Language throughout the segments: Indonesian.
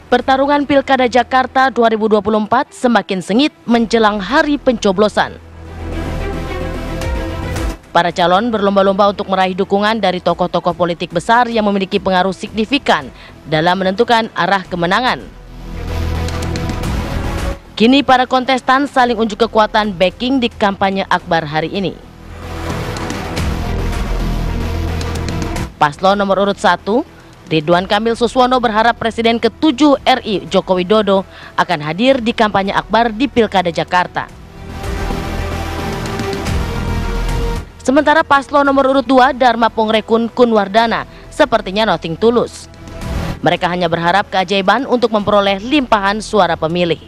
Pertarungan Pilkada Jakarta 2024 semakin sengit menjelang hari pencoblosan. Para calon berlomba-lomba untuk meraih dukungan dari tokoh-tokoh politik besar yang memiliki pengaruh signifikan dalam menentukan arah kemenangan. Kini para kontestan saling unjuk kekuatan backing di kampanye akbar hari ini. Paslon nomor urut 1, Ridwan Kamil Suswono berharap Presiden ke-7 RI Joko Widodo akan hadir di kampanye akbar di Pilkada Jakarta. Sementara paslon nomor urut 2 Dharma Pongrekun Kunwardana sepertinya nothing tulus. Mereka hanya berharap keajaiban untuk memperoleh limpahan suara pemilih.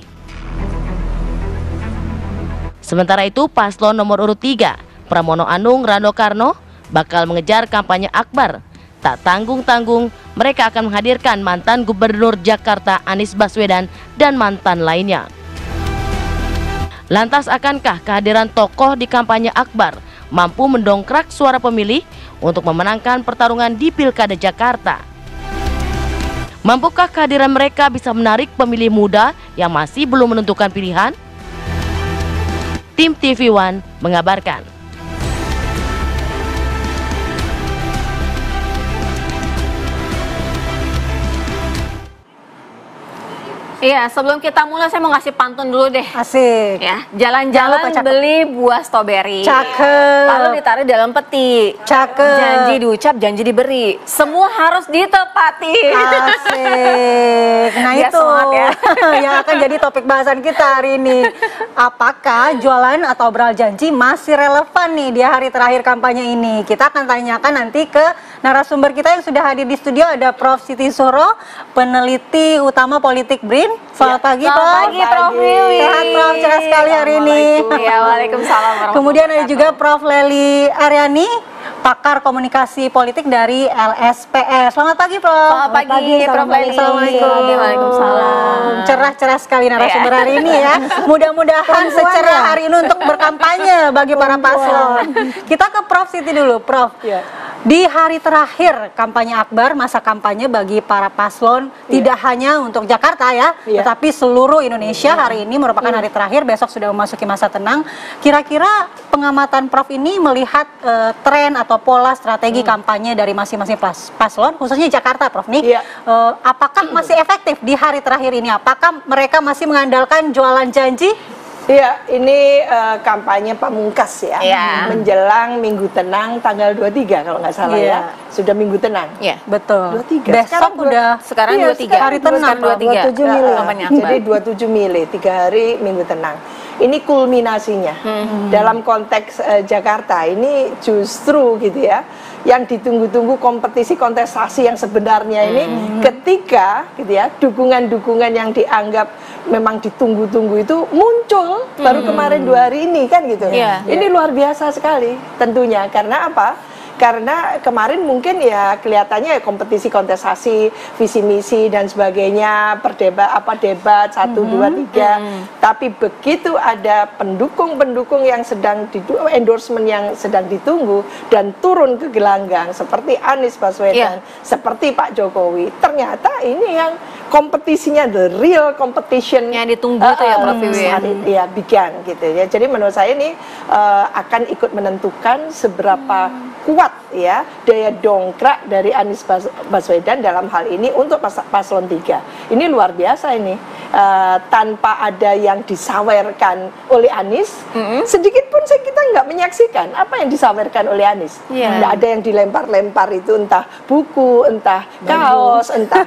Sementara itu paslon nomor urut 3 Pramono Anung Rano Karno bakal mengejar kampanye akbar. Tak tanggung-tanggung, mereka akan menghadirkan mantan Gubernur Jakarta Anies Baswedan dan mantan lainnya. Lantas akankah kehadiran tokoh di kampanye akbar mampu mendongkrak suara pemilih untuk memenangkan pertarungan di Pilkada Jakarta? Mampukah kehadiran mereka bisa menarik pemilih muda yang masih belum menentukan pilihan? Tim TV One mengabarkan. Iya, sebelum kita mulai saya mau ngasih pantun dulu deh. Asik. Ya, jalan-jalan beli buah stroberi. Cakep. Lalu ditaruh dalam peti. Cakep. Janji diucap, janji diberi. Semua harus ditepati. Asik. Nah Biar itu semangat ya. yang akan jadi topik bahasan kita hari ini. Apakah jualan atau beral janji masih relevan nih di hari terakhir kampanye ini? Kita akan tanyakan nanti ke narasumber kita yang sudah hadir di studio. Ada Prof. Siti Zuhro, peneliti utama Politik BRIN. Selamat pagi, Prof. Selamat pagi, Prof. Wiwi. Sehat, Prof. Cerah sekali hari ini. Ya, waalaikumsalam. Kemudian ada juga Prof. Lely Aryani, pakar komunikasi politik dari LSPS. Selamat pagi, Prof. Selamat pagi, Prof. Lely. Assalamualaikum. Waalaikumsalam. Cerah-cerah sekali narasumber hari ini ya. Mudah-mudahan secerah hari ini untuk berkampanye bagi para paslon. Kita ke Prof. Siti dulu, Prof. Di hari terakhir kampanye akbar, masa kampanye bagi para paslon, tidak hanya untuk Jakarta ya, tetapi seluruh Indonesia. Hari ini merupakan hari terakhir, besok sudah memasuki masa tenang. Kira-kira pengamatan Prof ini melihat tren atau pola strategi kampanye dari masing-masing paslon, khususnya Jakarta, Prof nih, apakah masih efektif di hari terakhir ini? Apakah mereka masih mengandalkan jualan janji? Iya, ini kampanye pamungkas ya, menjelang Minggu Tenang tanggal 23 kalau nggak salah ya, sudah Minggu Tenang. Iya, betul. 23. Besok sekarang 23. Hari tenang, 27 Mili. kampanye akbar. Jadi 27 Mili, 3 hari Minggu Tenang. Ini kulminasinya dalam konteks Jakarta. Ini justru gitu ya, yang ditunggu-tunggu kompetisi kontestasi yang sebenarnya ini ketika gitu ya, dukungan-dukungan yang dianggap memang ditunggu-tunggu itu muncul baru kemarin 2 hari ini kan gitu. Ini luar biasa sekali tentunya. Karena apa? Karena kemarin mungkin ya kelihatannya ya kompetisi kontestasi, visi misi dan sebagainya, debat 1, 2, 3. Tapi begitu ada pendukung-pendukung yang sedang endorsement yang sedang ditunggu dan turun ke gelanggang seperti Anies Baswedan, seperti Pak Jokowi, ternyata ini yang kompetisinya, the real competition yang ditunggu itu ya, Prof Wiwi. Ya, began gitu ya. Jadi menurut saya ini akan ikut menentukan seberapa kuat ya daya dongkrak dari Anies Baswedan dalam hal ini untuk paslon 3. Ini luar biasa ini. Tanpa ada yang disawerkan oleh Anies, sedikit pun kita nggak menyaksikan apa yang disawerkan oleh Anies. Nggak ada yang dilempar-lempar itu, entah buku, entah kaos, entah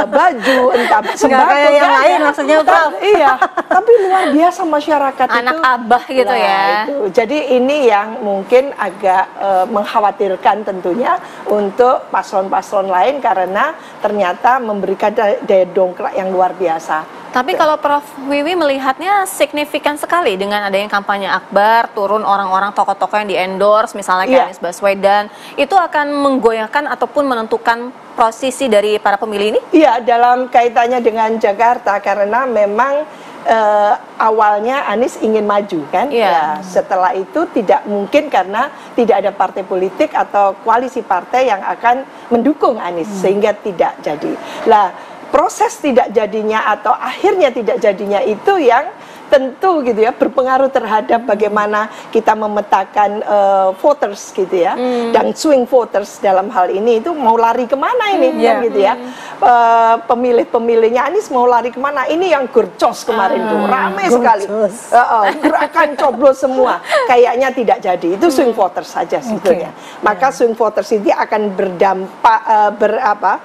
baju, entah sembako kayak yang lain maksudnya, Prof. Iya, tapi luar biasa masyarakat anak itu. abah gitu ya. Itu. Jadi ini yang mungkin agak mengkhawatirkan tentunya untuk paslon-paslon lain karena ternyata memberikan daya dongkrak yang luar biasa. Tapi kalau Prof Wiwi melihatnya signifikan sekali dengan adanya kampanye akbar, turun orang-orang tokoh-tokoh yang di-endorse, misalnya kayak Anies Baswedan, itu akan menggoyahkan ataupun menentukan posisi dari para pemilih ini? Iya, dalam kaitannya dengan Jakarta, karena memang awalnya Anies ingin maju kan, ya, setelah itu tidak mungkin karena tidak ada partai politik atau koalisi partai yang akan mendukung Anies, sehingga tidak jadi. Lah, proses tidak jadinya atau akhirnya tidak jadinya itu yang tentu gitu ya berpengaruh terhadap bagaimana kita memetakan voters gitu ya, dan swing voters dalam hal ini itu mau lari kemana ini kan gitu ya, pemilih-pemilihnya Anies mau lari kemana, ini yang gercos kemarin tuh ramai sekali, gerakan coblos semua kayaknya tidak jadi, itu swing voters saja sebetulnya. Maka swing voters ini akan berdampak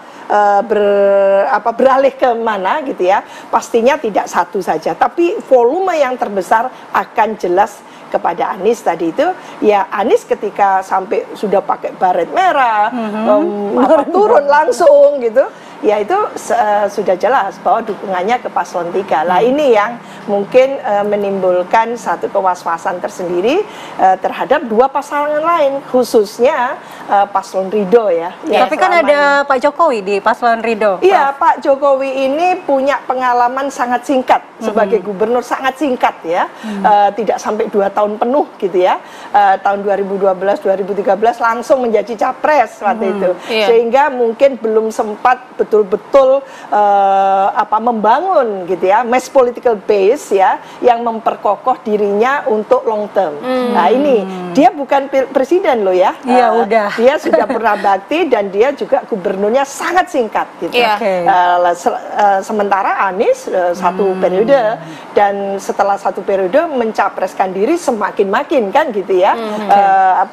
beralih ke mana gitu ya, pastinya tidak satu saja, tapi volume yang terbesar akan jelas kepada Anies tadi itu. Ya Anies ketika sampai sudah pakai baret merah, turun langsung gitu, ya itu sudah jelas bahwa dukungannya ke paslon 3 lah. Ini yang mungkin menimbulkan satu kewaspasan tersendiri terhadap dua pasangan lain, khususnya paslon Ridho ya. Tapi kan ada Pak Jokowi di paslon Ridho. Iya, Pak Jokowi ini punya pengalaman sangat singkat sebagai gubernur, sangat singkat ya, tidak sampai 2 tahun penuh gitu ya. Tahun 2012-2013 langsung menjadi capres waktu itu, sehingga mungkin belum sempat betul-betul membangun gitu ya mass political base ya yang memperkokoh dirinya untuk long term. Nah ini dia bukan presiden loh ya. Iya udah. Dia sudah pernah bakti dan dia juga gubernurnya sangat singkat gitu. Sementara Anies 1 periode dan setelah 1 periode mencapreskan diri semakin-makin kan gitu ya,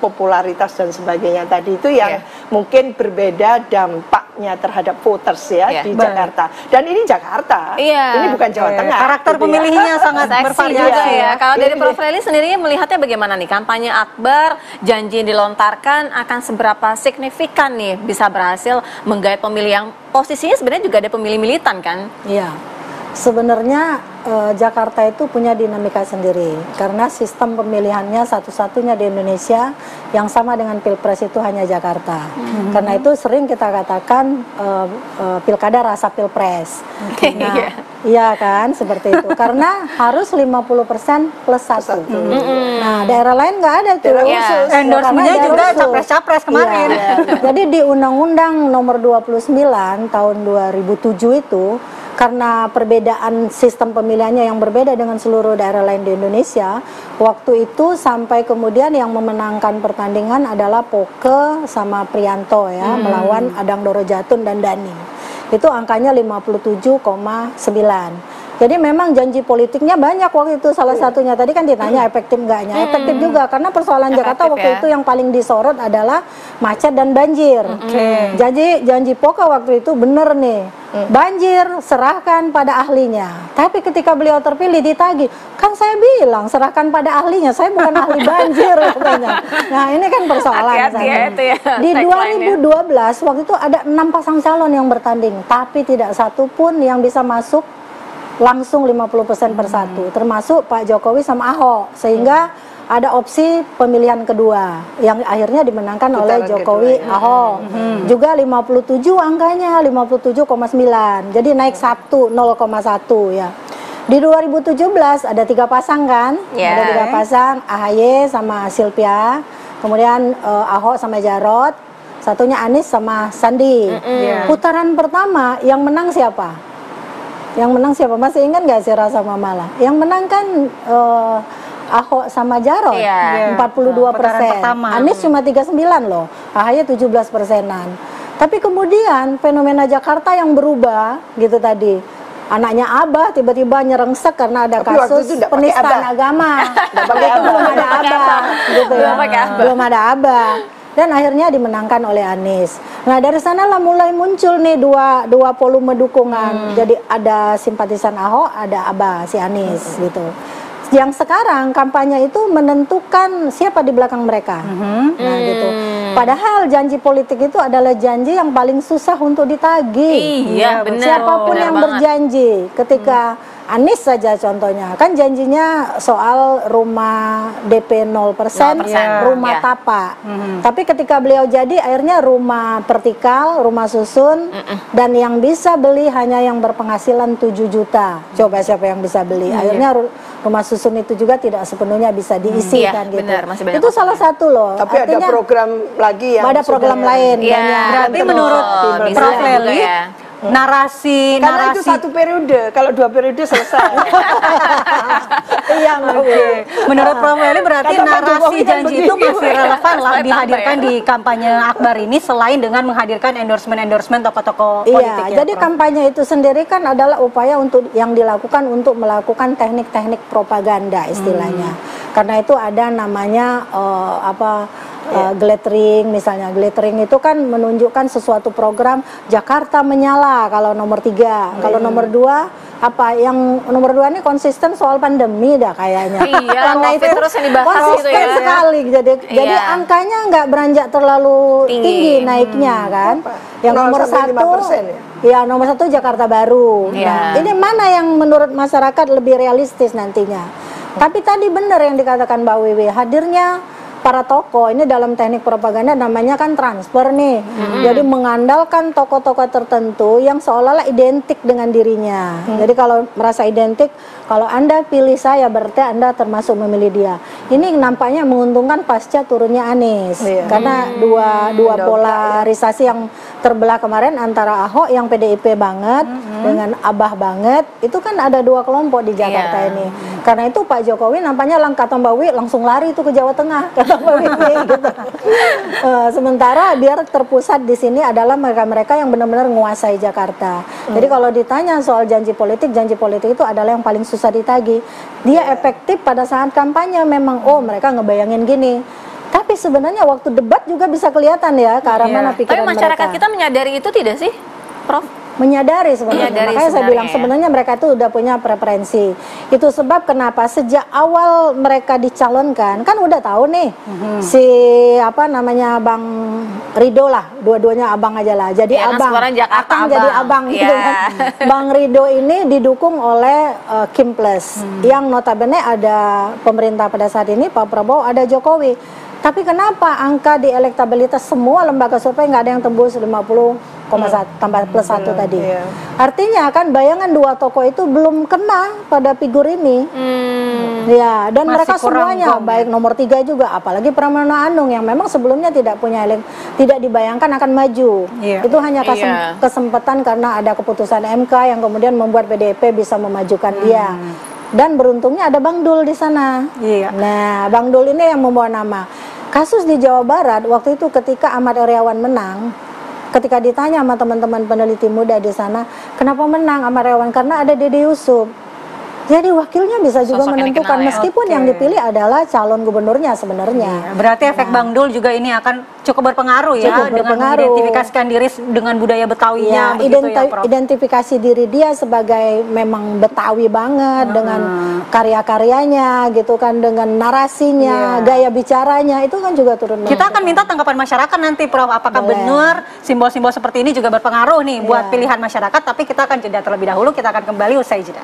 popularitas dan sebagainya tadi itu yang mungkin berbeda dampaknya terhadap voters ya di Jakarta. Dan ini Jakarta, ini bukan Jawa Tengah. Karakter gitu pemilihnya sangat bervariasi ya. Kalau dari Prof. Lely sendiri melihatnya bagaimana nih kampanye Akbar, janji yang dilontarkan akan seberapa signifikan nih bisa berhasil menggait pemilih yang posisinya sebenarnya juga ada pemilih militan kan? Iya, sebenarnya Jakarta itu punya dinamika sendiri karena sistem pemilihannya satu-satunya di Indonesia yang sama dengan Pilpres itu hanya Jakarta. Karena itu sering kita katakan pilkada rasa Pilpres. Nah, iya kan seperti itu. Karena harus 50% plus 1. Nah, daerah lain nggak ada tuh. Endorsementnya juga capres-capres kemarin. Jadi di Undang-Undang Nomor 29 tahun 2007 itu, karena perbedaan sistem pemilihannya yang berbeda dengan seluruh daerah lain di Indonesia, waktu itu sampai kemudian yang memenangkan pertandingan adalah Poke sama Priyanto ya, melawan Adang Doro Jatun dan Dhani. Itu angkanya 57,9. Jadi memang janji politiknya banyak waktu itu, salah satunya tadi kan ditanya efektif enggaknya, efektif juga karena persoalan Jakarta waktu itu yang paling disorot adalah macet dan banjir. Janji Poke waktu itu bener nih, banjir serahkan pada ahlinya. Tapi ketika beliau terpilih ditagih, kan saya bilang serahkan pada ahlinya, saya bukan ahli banjir katanya. Nah ini kan persoalan. Di 2012 waktu itu ada 6 pasang calon yang bertanding, tapi tidak satu pun yang bisa masuk langsung 50% per satu, termasuk Pak Jokowi sama Ahok, sehingga ada opsi pemilihan kedua yang akhirnya dimenangkan oleh Jokowi Ahok. Juga 57 angkanya, 57,9. Jadi naik 0,1 ya. Di 2017 ada 3 pasang kan? Ada 3 pasang, AHY sama Silvia, kemudian Ahok sama Jarot, satunya Anies sama Sandi. Putaran pertama yang menang siapa? Yang menang siapa? Masih ingat nggak sih Rasa Mamala? Yang menang kan Ahok sama Jarot, 42%. Anies cuma 39 loh, AHY 17%-an. Tapi kemudian fenomena Jakarta yang berubah gitu tadi. Anaknya Abah tiba-tiba nyerengsek karena ada kasus penistaan agama. Itu belum ada Abah, gitu ya. Belum ada Abah. Dan akhirnya dimenangkan oleh Anies. Nah dari sanalah mulai muncul nih dua volume dukungan. Jadi ada simpatisan Ahok, ada Abah si Anies gitu. Yang sekarang kampanye itu menentukan siapa di belakang mereka. Nah gitu. Padahal janji politik itu adalah janji yang paling susah untuk ditagih. Iya, benar. Siapapun yang berjanji ketika Anies saja contohnya, kan janjinya soal rumah DP 0%, rumah tapak. Tapi ketika beliau jadi akhirnya rumah vertikal, rumah susun, dan yang bisa beli hanya yang berpenghasilan 7 juta. Coba siapa yang bisa beli? Akhirnya rumah susun itu juga tidak sepenuhnya bisa diisi kan gitu. Benar, masih banyak itu salah satu loh. Tapi artinya, ada program lagi yang ada program lain. Berarti menurut Prof. Lely, narasi Karena itu 1 periode, kalau 2 periode selesai. Iya, oke. Menurut Prof. Eli berarti Kata Pak narasi Jokowi kan janji itu begitu. masih relevan lah Sampai dihadirkan di kampanye Akbar ini selain dengan menghadirkan endorsement tokoh-tokoh politik Iya, ya, jadi Prof? kampanye itu sendiri kan adalah upaya untuk yang dilakukan untuk melakukan teknik-teknik propaganda istilahnya. Karena itu ada namanya glittering misalnya. Glittering itu kan menunjukkan sesuatu program Jakarta menyala kalau nomor 3. Kalau nomor 2 yang nomor 2 ini konsisten soal pandemi dah kayaknya. Iya, Karena COVID terus yang dibahas gitu konsisten ya. sekali. Jadi Iya. angkanya nggak beranjak terlalu tinggi naiknya kan. Yang 0 nomor sampai 5% ya? Ya, nomor 1 Jakarta Baru. Iya. Nah, ini mana yang menurut masyarakat lebih realistis nantinya? Tapi tadi benar yang dikatakan Mbak Wiwi, hadirnya para tokoh ini dalam teknik propaganda namanya kan transfer nih. Jadi mengandalkan tokoh-tokoh tertentu yang seolah-olah identik dengan dirinya. Jadi kalau merasa identik, kalau Anda pilih saya berarti Anda termasuk memilih dia. Ini nampaknya menguntungkan pasca turunnya Anies. Karena dua polarisasi yang terbelah kemarin antara Ahok yang PDIP banget dengan Abah banget, itu kan ada 2 kelompok di Jakarta ini. Karena itu Pak Jokowi nampaknya kata Mbak Wi langsung lari itu ke Jawa Tengah, kata Mbak Wi gitu. Sementara biar terpusat di sini adalah mereka-mereka yang benar-benar menguasai Jakarta. Jadi kalau ditanya soal janji politik itu adalah yang paling susah ditagih. Dia efektif pada saat kampanye memang, mereka ngebayangin gini. Tapi sebenarnya waktu debat juga bisa kelihatan ya ke arah mana pikiran Tapi masyarakat mereka. kita menyadari itu tidak sih, Prof? Menyadari sebenarnya. Menyadari Makanya saya sebenarnya bilang ya. sebenarnya mereka itu udah punya preferensi. Itu sebab kenapa sejak awal mereka dicalonkan kan udah tahu nih si Bang Rido lah, dua-duanya abang aja lah. Jadi Ya, abang, sekarang Jakarta akan jadi abang. abang gitu Ya. kan. Bang Rido ini didukung oleh Kim Plus yang notabene ada pemerintah pada saat ini Pak Prabowo, ada Jokowi. Tapi kenapa angka di elektabilitas semua lembaga survei nggak ada yang tembus 50,1 tambah plus 1 tadi? Iya. Artinya kan bayangan 2 tokoh itu belum kena pada figur ini. Ya, dan Masih mereka kurang semuanya gong, baik nomor 3 juga, apalagi Pramono Anung yang memang sebelumnya tidak dibayangkan akan maju. Iya. Itu hanya Iya. kesempatan karena ada keputusan MK yang kemudian membuat PDIP bisa memajukan dia. Dan beruntungnya ada Bang Dul di sana. Iya. Nah, Bang Dul ini yang membawa nama. Kasus di Jawa Barat waktu itu ketika Ahmad Heriawan menang, ketika ditanya sama teman-teman peneliti muda di sana, kenapa menang Ahmad Heriawan? Karena ada Dede Yusuf. Jadi wakilnya bisa juga Sosok yang menentukan dikenal ya. meskipun yang dipilih adalah calon gubernurnya sebenarnya. Berarti efek Bang Dul juga ini akan cukup berpengaruh ya, Cukup dengan berpengaruh. mengidentifikasikan diri dengan budaya Betawinya, Ya, begitu ya, Prof? identifikasi diri dia sebagai memang Betawi banget dengan karya-karyanya gitu kan, dengan narasinya, gaya bicaranya itu kan juga turun. Kita akan minta tanggapan masyarakat nanti, Prof. Apakah Boleh. benar simbol-simbol seperti ini juga berpengaruh nih buat pilihan masyarakat? Tapi kita akan jeda terlebih dahulu. Kita akan kembali usai jeda.